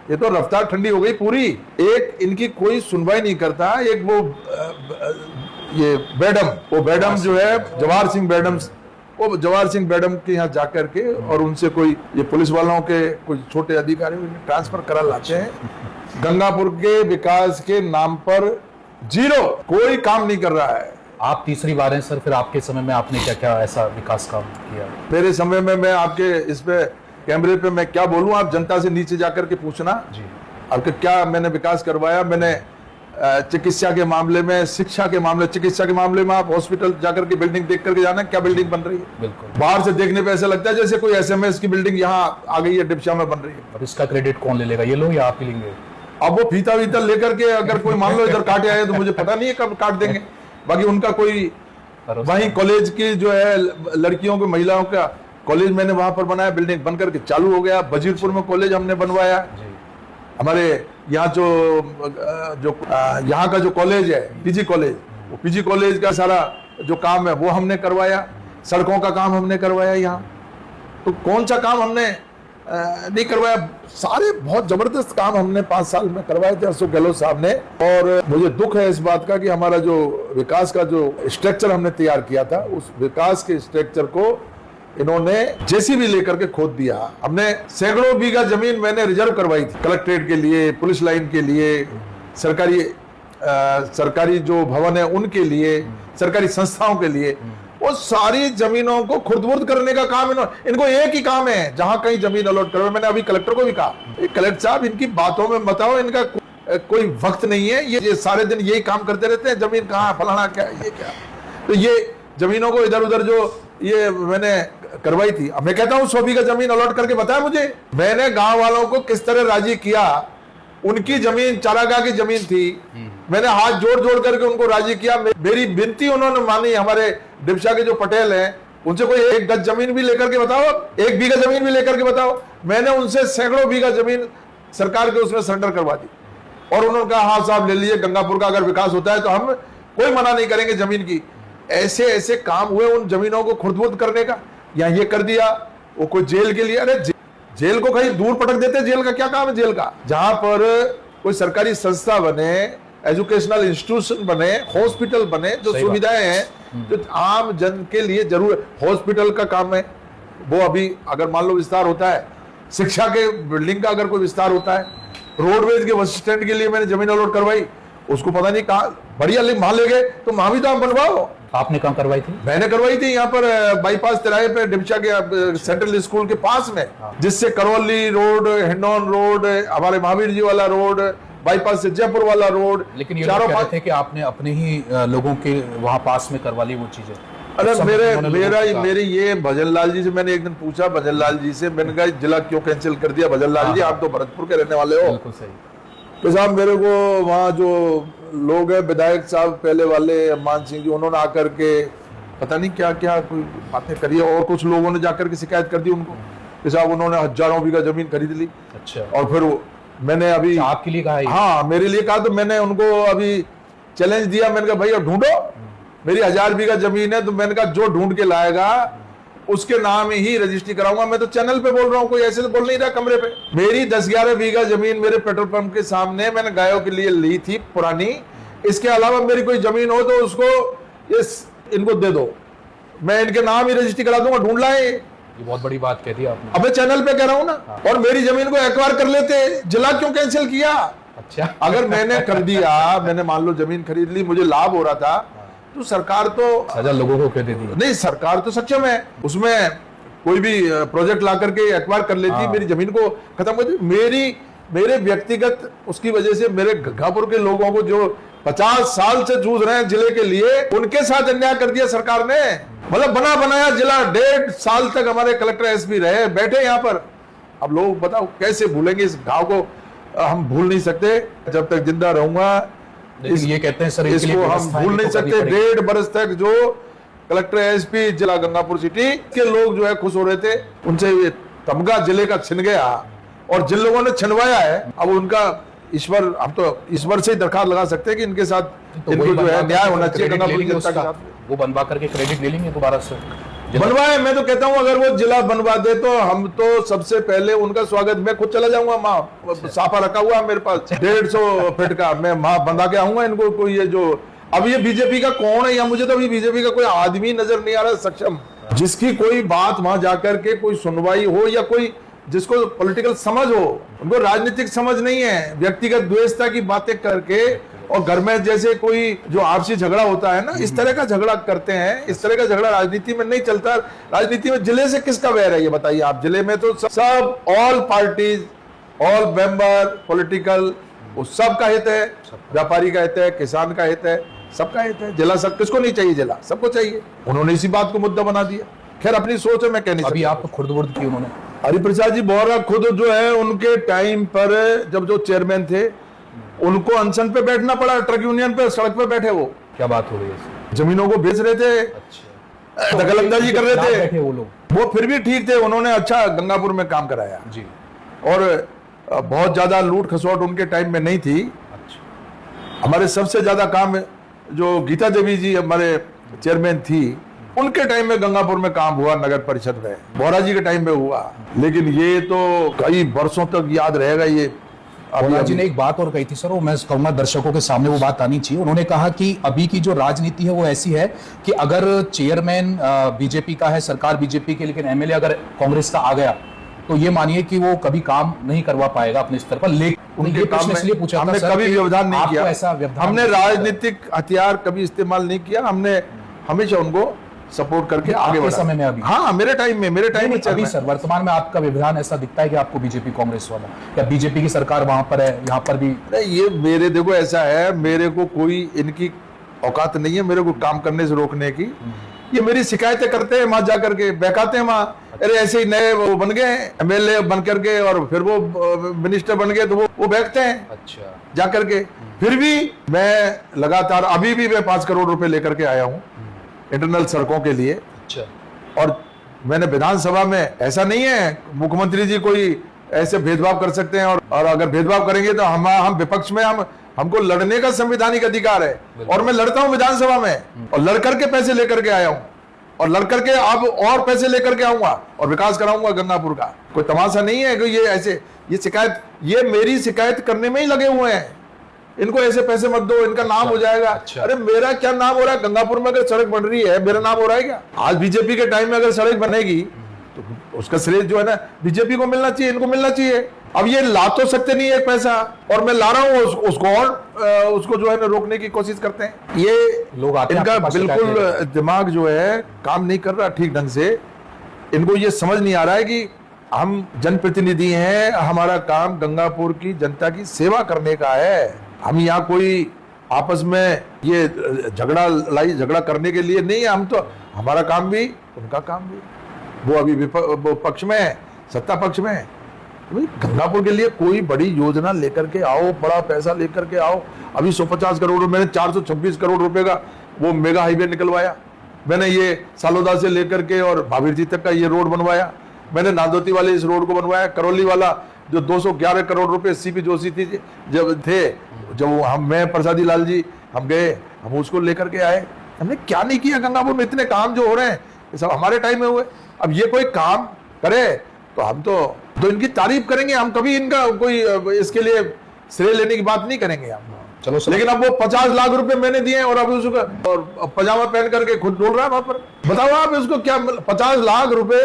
S1: ये तो रफ्तार ठंडी हो गई पूरी। एक इनकी कोई सुनवाई नहीं करता। एक वो ये बेडम, वो बेडम जो है जवाहर सिंह बेडम, वो जवाहर सिंह बेडम के यहाँ जाकर के और उनसे कोई ये पुलिस वालों के कोई छोटे अधिकारी ट्रांसफर करा लाते हैं। गंगापुर के विकास के नाम पर जीरो, कोई काम नहीं कर रहा है।
S2: आप तीसरी बार हैं सर, फिर आपके समय में आपने क्या क्या ऐसा विकास काम किया?
S1: मेरे समय में मैं आपके इस पे कैमरे पे मैं क्या बोलूं? आप जनता से नीचे जाकर के पूछना जी, आपके क्या मैंने विकास करवाया। मैंने चिकित्सा के मामले में, शिक्षा के मामले, चिकित्सा के मामले में आप हॉस्पिटल जाकर के बिल्डिंग देख करके जाना क्या बिल्डिंग बन रही है।
S2: बिल्कुल।
S1: बाहर से देखने पे ऐसा लगता है जैसे कोई एसएमएस की बिल्डिंग यहाँ आ गई है, डिप्सा में बन रही है।
S2: और इसका क्रेडिट कौन ले लेगा, ये लोग या आप ही लेंगे?
S1: अब वो फीता वीता लेकर के अगर कोई मान लो इधर काटे आए तो मुझे पता नहीं है कब काट देंगे। बाकी उनका कोई वहीं कॉलेज की जो है लड़कियों के, महिलाओं का कॉलेज मैंने वहां पर बनाया, बिल्डिंग बन करके चालू हो गया। वजीरपुर में कॉलेज हमने बनवाया। हमारे यहाँ जो यहाँ का जो कॉलेज है पीजी कॉलेज, वो पीजी कॉलेज का सारा जो काम है वो हमने करवाया। सड़कों का काम हमने करवाया। यहाँ तो कौन सा काम हमने नहीं करवाया? सारे बहुत जबरदस्त काम हमने 5 साल में करवाए थे अशोक गहलोत साहब ने। और मुझे दुख है इस बात का कि हमारा जो विकास का जो स्ट्रक्चर हमने तैयार किया था, उस विकास के स्ट्रक्चर को इन्होंने जेसीबी लेकर के खोद दिया। हमने सैकड़ों बीघा जमीन मैंने रिजर्व करवाई थी कलेक्ट्रेट के लिए, पुलिस लाइन के लिए, सरकारी जो भवन है उनके लिए, सरकारी संस्थाओं के लिए। वो सारी जमीनों को खुर्द-बुर्द करने का काम इनको एक ही काम है, जहां कहीं जमीन अलॉट करो। मैंने अभी कलेक्टर को भी कहा, कलेक्टर साहब इनकी बातों में बताओ, इनका कोई वक्त नहीं है, ये सारे दिन यही काम करते रहते हैं, जमीन कहाँ, फलाना क्या, ये क्या। तो ये जमीनों को इधर उधर जो ये मैंने करवाई थी, अब मैं कहता हूँ 100 बीघा जमीन अलॉट करके बताया मुझे। मैंने गांव वालों को किस तरह राजी किया। उनकी जमीन चारागाह की जमीन थी, मैंने हाथ जोड़ जोड़ करके उनको राजी किया। मेरी विनती उन्होंने मानी। हमारे डिप्सा के जो पटेल हैं उनसे कोई 1 गज जमीन भी लेकर के बताओ, 1 बीघा जमीन भी लेकर के बताओ। मैंने उनसे सैकड़ों बीघा जमीन सरकार के उसमें सरेंडर करवा दी। और उन्होंने कहा हाँ साहब ले लीजिए, गंगापुर का अगर विकास होता है तो हम कोई मना नहीं करेंगे जमीन की। ऐसे ऐसे काम हुए उन जमीनों को खुर्द-बुर्द करने का। या ये कर दिया, वो कोई जेल के लिए, अरे जेल को कहीं दूर पटक देते, जेल का क्या काम है जेल का। जहां पर कोई सरकारी संस्था बने, एजुकेशनल इंस्टीट्यूशन बने, हॉस्पिटल बने, जो सुविधाएं हैं जो आम जन के लिए जरूर, हॉस्पिटल का काम है वो अभी अगर मान लो विस्तार होता है, शिक्षा के बिल्डिंग का अगर कोई विस्तार होता है, रोडवेज के बस स्टैंड के लिए मैंने जमीन अलॉट करवाई, उसको पता नहीं कहाँ बढ़िया वहां ले गए, तो वहां भी तो आप बनवाओ।
S2: आपने कहाँ करवाई थी?
S1: मैंने करवाई थी यहाँ पर बाईपास तिराहे पे डिप्सा के सेंट्रल स्कूल के पास में, जिससे करौली रोड, हिंडौन रोड, हमारे महावीर जी वाला रोड, बाईपास से जयपुर वाला रोड।
S2: लेकिन ये लोग कहते थे कि आपने अपने ही लोगों के वहां पास में करवा ली वो चीजें।
S1: अरे मेरी ये भजन लाल जी से मैंने एक दिन पूछा, भजन लाल जी से मैंने कहा जिला क्यों कैंसिल कर दिया भजन लाल जी, आप तो भरतपुर के रहने वाले हो।
S2: बिल्कुल सही।
S1: तो साहब मेरे को वहाँ जो लोग हैं, विधायक साहब पहले वाले मान सिंह जी, उन्होंने आकर के पता नहीं क्या क्या कोई बातें करी, और कुछ लोगों ने जाकर के शिकायत कर दी उनको कि साहब उन्होंने हजारों बीघा जमीन खरीद ली।
S2: अच्छा।
S1: और फिर मैंने अभी
S2: आपके लिए कहा?
S1: हाँ मेरे लिए कहा। तो मैंने उनको अभी चैलेंज दिया, मैंने कहा भैया ढूंढो, मेरी 1000 बीघा जमीन है, तो मैंने कहा जो ढूंढ के लाएगा उसके नाम ही रजिस्ट्री कराऊंगा। मैं तो चैनल पे बोल रहा हूँ, कोई ऐसे तो बोल नहीं रहा कमरे पे। मेरी 10-11 बीघा जमीन मेरे पेट्रोल पंप के सामने मैंने गायों के लिए ली थी पुरानी। इसके अलावा मेरी कोई जमीन हो तो उसको इनको दे दो, मैं इनके नाम ही रजिस्ट्री करा दूंगा, ढूंढ लाए।
S2: ये बहुत बड़ी बात कह दी आपने।
S1: अब मैं चैनल पे कह रहा हूँ ना। और मेरी जमीन को एक्वायर कर लेते, जिला क्यों कैंसिल किया?
S2: अच्छा।
S1: अगर मैंने कर दिया, मैंने मान लो जमीन खरीद ली, मुझे लाभ हो रहा था, तो सरकार तो
S2: सजा लोगों को क्यों दे दी?
S1: नहीं, सरकार तो सक्षम है, उसमें कोई भी प्रोजेक्ट ला करके एक्वायर कर लेती, मेरी जमीन को खत्म कर दी। मेरे व्यक्तिगत उसकी वजह से मेरे गंगापुर के लोगों को जो 50 साल से जूझ रहे हैं जिले के लिए, उनके साथ अन्याय कर दिया सरकार ने। मतलब बना बनाया जिला, 1.5 साल तक हमारे कलेक्टर एसपी रहे, बैठे यहाँ पर। अब लोग बताओ कैसे भूलेंगे इस घाव को? हम भूल नहीं सकते जब तक जिंदा रहूंगा।
S2: ये कहते हैं सर,
S1: इसको हम भूल नहीं सकते। 1.5 बरस तक जो कलेक्टर एसपी जिला गंगापुर सिटी के लोग जो है खुश हो रहे थे, उनसे ये तमगा जिले का छिन गया। और जिन लोगों ने छिनवाया है, अब उनका ईश्वर, हम तो ईश्वर से ही दरखास्त लगा सकते हैं कि इनके साथ
S2: तो
S1: इनको जो है न्याय होना चाहिए गंगापुर की जनता के साथ।
S2: वो बनवा करके क्रेडिट ले लेंगे दोबारा से।
S1: बनवाए, मैं तो कहता हूं अगर वो जिला बनवा दे तो हम तो सबसे पहले उनका स्वागत, मैं खुद चला जाऊंगा, माँ साफा रखा हुआ मेरे पास 150 फीट का, मैं वहां बंधा के आऊंगा इनको। कोई ये जो अब ये बीजेपी का कौन है, या मुझे तो अभी बीजेपी का कोई आदमी नजर नहीं आ रहा सक्षम, जिसकी कोई बात वहां जाकर के कोई सुनवाई हो, या कोई जिसको पॉलिटिकल समझ हो। उनको राजनीतिक समझ नहीं है, व्यक्तिगत द्वेषता की बातें करके, और घर में जैसे कोई जो आपसी झगड़ा होता है ना, इस तरह का झगड़ा करते हैं। इस तरह का झगड़ा राजनीति में नहीं चलता। राजनीति में जिले से किसका वैर है ये बताइए आप? जिले में तो सब all parties, all member, political वो सबका हित है, व्यापारी का हित है, किसान का हित है, सबका हित है। जिला सब किसको नहीं चाहिए, जिला सबको चाहिए। उन्होंने इसी बात को मुद्दा बना दिया। खैर अपनी सोच है, मैं कह नहीं
S2: अभी
S1: सकता।
S2: आप खुर्द-बुर्द की उन्होंने
S1: हरिप्रसाद जी बोहरा खुद जो है उनके टाइम पर जब जो चेयरमैन थे उनको अनशन पे बैठना पड़ा, ट्रक यूनियन पे सड़क पे बैठे। वो
S2: क्या बात हो रही है?
S1: जमीनों को बेच रहे थे,
S2: अच्छा,
S1: दखलंदाजी कर रहे थे।
S2: बैठे वो लोग,
S1: वो फिर भी ठीक थे, उन्होंने अच्छा गंगापुर में काम कराया
S2: जी।
S1: और बहुत ज्यादा लूट खसोट उनके टाइम में नहीं थी।
S2: अच्छा,
S1: हमारे सबसे ज्यादा काम जो गीता देवी जी हमारे चेयरमैन थी, उनके टाइम में गंगापुर में काम हुआ, नगर परिषद में बोहरा जी के टाइम में हुआ। लेकिन ये तो कई वर्षों तक याद रहेगा। ये
S2: बोहरा जी ने एक बात और कही थी सर, वो मैं कहूंगा दर्शकों के सामने वो बात आनी चाहिए। उन्होंने कहा कि अभी की जो राजनीति है वो ऐसी है कि अगर चेयरमैन बीजेपी का है, सरकार बीजेपी के, लेकिन एमएलए अगर कांग्रेस का आ गया तो ये मानिए कि वो कभी काम नहीं करवा पाएगा अपने स्तर पर। लेकिन
S1: उनके काम में
S2: इसलिए पूछा
S1: हमने
S2: था
S1: कभी व्यवधान नहीं किया।
S2: ऐसा व्यवधान
S1: हमने राजनीतिक हथियार कभी इस्तेमाल नहीं किया। हमने हमेशा उनको सपोर्ट करके आगे बढ़ा।
S2: समय में अभी
S1: हाँ, मेरे टाइम में
S2: अभी सर वर्तमान में आपका व्यवधान ऐसा दिखता है कि आपको बीजेपी कांग्रेस वाला, या बीजेपी की सरकार वहां पर है, यहाँ पर भी
S1: नहीं, ये मेरे देखो ऐसा है, मेरे को कोई इनकी औकात नहीं है मेरे को काम करने से रोकने की। ये मेरी शिकायतें करते हैं, वहां जाकर के बहकाते हैं वहां। अरे ऐसे ही नए वो बन गए एमएलए बन करके और फिर वो मिनिस्टर बन गए तो वो बहकते हैं
S2: अच्छा
S1: जाकर के। फिर भी मैं लगातार अभी भी मैं 5 करोड़ रुपए लेकर के आया हूँ इंटरनल सड़कों के लिए।
S2: अच्छा,
S1: और मैंने विधानसभा में, ऐसा नहीं है मुख्यमंत्री जी कोई ऐसे भेदभाव कर सकते हैं, और अगर भेदभाव करेंगे तो हम विपक्ष में हमको लड़ने का संवैधानिक अधिकार है। और मैं लड़ता हूं विधानसभा में, और लड़ करके पैसे लेकर के आया हूं, और लड़ करके अब और पैसे लेकर के आऊंगा और विकास कराऊंगा गंगापुर का। कोई तमाशा नहीं है कि ये ऐसे, ये शिकायत, ये मेरी शिकायत करने में ही लगे हुए हैं। इनको ऐसे पैसे मत दो, इनका नाम हो जाएगा।
S2: अच्छा।
S1: अरे मेरा क्या नाम हो रहा है? गंगापुर में अगर सड़क बन रही है मेरा नाम हो रहा है क्या? आज बीजेपी के टाइम में अगर सड़क बनेगी तो उसका श्रेय जो है ना बीजेपी को मिलना चाहिए, इनको मिलना चाहिए। अब ये ला तो सकते नहीं एक पैसा, और मैं ला रहा हूँ उसको, और उसको जो है ना रोकने की कोशिश करते हैं। ये
S2: लोग आते हैं
S1: इनका
S2: आपके पास
S1: बिल्कुल दिमाग जो है काम नहीं कर रहा ठीक ढंग से। इनको ये समझ नहीं आ रहा है कि हम जनप्रतिनिधि हैं, हमारा काम गंगापुर की जनता की सेवा करने का है। हम यहाँ कोई आपस में ये झगड़ा करने के लिए नहीं है। हम तो, हमारा काम भी उनका काम भी, वो अभी वो पक्ष में है, सत्ता पक्ष में है। भाई गंगापुर के लिए कोई बड़ी योजना लेकर के आओ, बड़ा पैसा लेकर के आओ। अभी 150 करोड़, मैंने 426 करोड़ रुपए का वो मेगा हाईवे निकलवाया। मैंने ये सालोदा से लेकर के और भाभीर जी तक का ये रोड बनवाया। मैंने नांदोती वाले इस रोड को बनवाया। करौली वाला जो 211 करोड़ रुपए सीपी जोशी थी जब मैं प्रसादी लाल जी हम गए, हम उसको लेकर के आए। हमने क्या नहीं किया गंगापुर में? इतने काम जो हो रहे हैं ये सब हमारे टाइम में हुए। अब ये कोई काम करे तो हम तो इनकी तारीफ करेंगे। हम कभी इनका कोई इसके लिए श्रेय लेने की बात नहीं करेंगे हम।
S2: चलो सर।
S1: लेकिन अब वो 50 लाख रुपए मैंने दिए और अभी उसको और पजामा पहन करके खुद डोल रहा है वहां पर। बताओ आप इसको क्या 50 लाख रुपए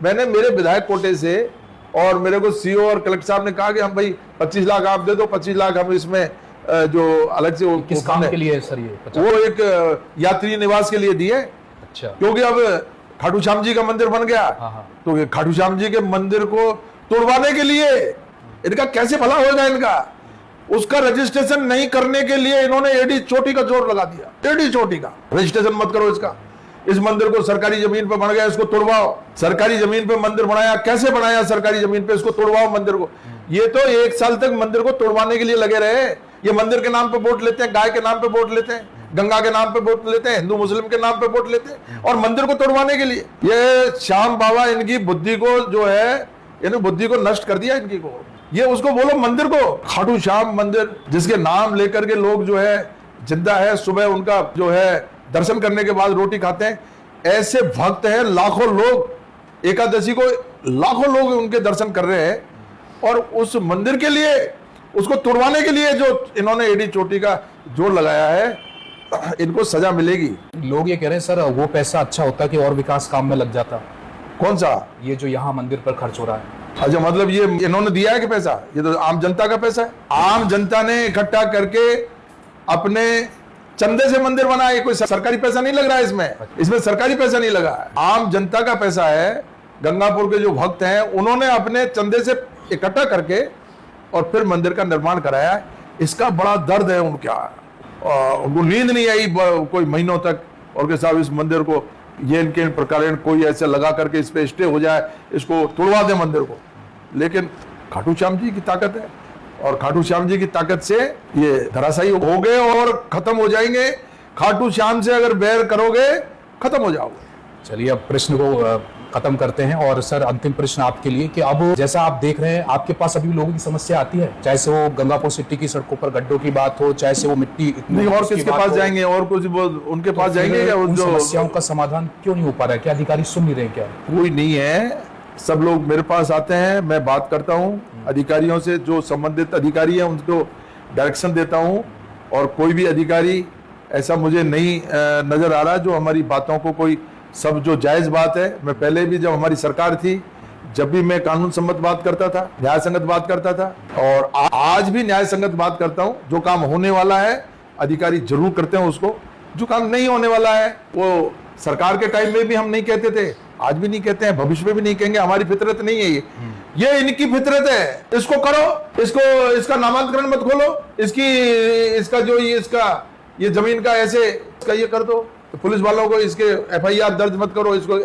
S1: मैंने मेरे विधायक कोटे से, और मेरे को सीओ और कलेक्टर साहब ने कहा कि हम भाई 25 लाख आप दे दो, 25 लाख हम इसमें जो अलग से
S2: किस काम के लिए सर? ये
S1: वो एक यात्री निवास के लिए दिए।
S2: अच्छा,
S1: क्योंकि अब खाटू श्याम जी का मंदिर बन गया, तो खाटू श्याम जी के मंदिर को तोड़वाने के लिए इनका कैसे भला होगा? इनका उसका रजिस्ट्रेशन नहीं करने के लिए इन्होंने एडी चोटी का जोर लगा दिया। एडी चोटी का रजिस्ट्रेशन मत करो इसका। इस मंदिर को सरकारी जमीन पर बन गया, इसको तोड़वाओ। सरकारी जमीन पे मंदिर बनाया, कैसे बनाया सरकारी जमीन पे? इसको तोड़वाओ मंदिर को। ये तो 1 साल तक मंदिर को तोड़वाने के लिए लगे रहे। ये मंदिर के नाम पे वोट लेते हैं, गाय के नाम पे वोट लेते हैं, गंगा के नाम पे वोट लेते हैं, हिंदू मुस्लिम के नाम पे वोट लेते हैं, और मंदिर को तोड़वाने के लिए। ये श्याम बाबा इनकी बुद्धि को जो है, इन्होंने बुद्धि को नष्ट कर दिया इनकी को। ये उसको बोलो मंदिर को खाटू श्याम मंदिर, जिसके नाम लेकर के लोग जो है जिंदा है, सुबह उनका जो है दर्शन करने के बाद रोटी खाते हैं। ऐसे भक्त हैं लाखों लोग, एकादशी को लाखों लोग उनके दर्शन कर रहे हैं, और उस मंदिर के लिए, उसको तोड़वाने के लिए जो इन्होंने एडी चोटी का जोर लगाया है, इनको सजा मिलेगी।
S2: लोग ये कह रहे हैं सर वो पैसा अच्छा होता कि और विकास काम में लग जाता।
S1: कौन सा?
S2: ये जो यहाँ मंदिर पर खर्च हो रहा है।
S1: अच्छा, मतलब ये इन्होंने दिया है कि पैसा? ये तो आम जनता का पैसा है। आम जनता ने इकट्ठा करके अपने चंदे से मंदिर बनाया। कोई सरकारी पैसा नहीं लग रहा है इसमें सरकारी पैसा नहीं लगा। आम जनता का पैसा है। गंगापुर के जो भक्त हैं उन्होंने अपने चंदे से इकट्ठा करके और फिर मंदिर का निर्माण कराया है। इसका बड़ा दर्द है उनका। उनको नींद नहीं आई कोई महीनों तक, और के साहब इस मंदिर को ये इनके प्रकार कोई ऐसे लगा करके इस पे स्टे हो जाए, इसको तोड़वा दे मंदिर को। लेकिन खाटू श्याम जी की ताकत है, और खाटू श्याम जी की ताकत से ये धराशायी हो गए और खत्म हो जाएंगे। खाटू श्याम से अगर बैर करोगे खत्म हो जाओगे।
S2: चलिए अब प्रश्न को खत्म करते हैं। और सर अंतिम प्रश्न आपके लिए कि अब जैसा आप देख रहे हैं आपके पास अभी लोगों की समस्या आती है, चाहे से वो गंगापुर सिटी की सड़कों पर गड्ढों की बात हो, चाहे से वो मिट्टी
S1: नहीं, और किसके पास जाएंगे, और कुछ उनके पास जाएंगे क्या?
S2: उन
S1: जो
S2: समस्याओं का समाधान क्यों नहीं हो पा रहा है? क्या अधिकारी सुन नहीं रहे क्या?
S1: कोई नहीं है, सब लोग मेरे पास आते हैं, मैं बात करता हूँ अधिकारियों से, जो संबंधित अधिकारी हैं उनको डायरेक्शन देता हूँ। और कोई भी अधिकारी ऐसा मुझे नहीं नजर आ रहा जो हमारी बातों को कोई, सब जो जायज बात है, मैं पहले भी जब हमारी सरकार थी जब भी मैं कानून सम्मत बात करता था, न्याय संगत बात करता था, और आज भी न्याय संगत बात करता हूँ। जो काम होने वाला है अधिकारी जरूर करते हैं उसको, जो काम नहीं होने वाला है वो सरकार के टाइम में भी हम नहीं कहते थे, आज भी नहीं कहते हैं, भविष्य में भी नहीं कहेंगे। हमारी फितरत नहीं है ये इनकी फितरत है। इसको करो, इसका नामांतरण मत खोलो, इसका जो ये जमीन का ऐसे इसका ये कर दो, पुलिस वालों को इसके FIR दर्ज मत करो, इसको